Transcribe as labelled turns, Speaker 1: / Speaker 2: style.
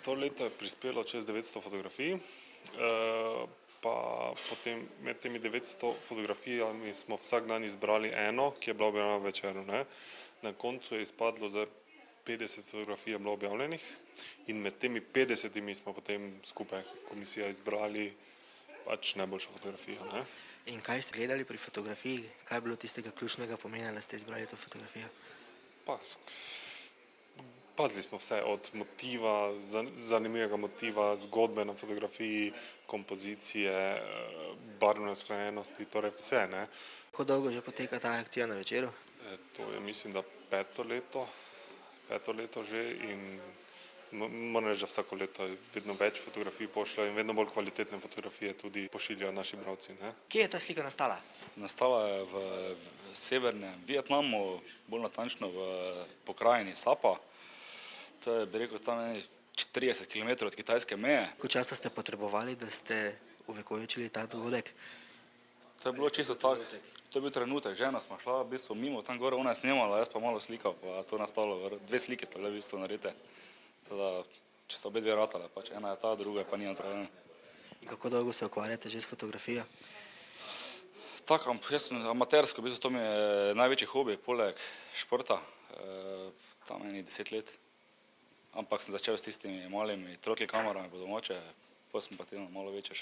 Speaker 1: To leto je prispelo čez 900 fotografij, pa potem med temi 900 fotografijami smo vsak dan izbrali eno, ki je bila objavljena v Večeru, ne. Na koncu je izpadlo za 50 fotografij je bilo objavljenih in med temi 50 smo potem skupaj komisija izbrali pač najboljšo fotografijo, ne.
Speaker 2: In kaj ste gledali pri fotografiji? Kaj je bilo tistega ključnega pomena, da ste izbrali to fotografijo?
Speaker 1: Pa pazili smo vse od motiva, zanimivega motiva, zgodbe na fotografiji, kompozicije, barvne usklajenosti, torej vse, ne.
Speaker 2: Kako dolgo že poteka ta akcija na Večeru?
Speaker 1: To je mislim, da peto leto že in moram reči, da vsako leto vedno več fotografij pošljajo in vedno bolj kvalitetne fotografije tudi pošiljajo naši bralci, ne.
Speaker 2: Kje je ta slika nastala?
Speaker 3: Nastala je v severnem Vietnamu, bolj natančno v pokrajini Sapa. To je, bi rekel, tam 30 kilometrov od kitajske meje.
Speaker 2: Koliko časa ste potrebovali, da ste uvekovičili ta dogodek?
Speaker 3: To je bilo čisto tako, to je bil trenutek, žena smo šla v bistvu mimo, tam gore ona je snemala, jaz pa malo slikal, pa to nastalo, 2 slike sta bile v bistvu narejene. Teda, če sta obe dve ratale, pač ena je ta, druga pa nimam zraven.
Speaker 2: In kako dolgo se ukvarjate že s fotografijo?
Speaker 3: Tako, jaz sem amatersko, v bistvu to mi je največji hobi, poleg športa, tam 10 let. Ampak sem začel s tistimi malimi trotli kamerami po domače, potem sem pa malo večje šel.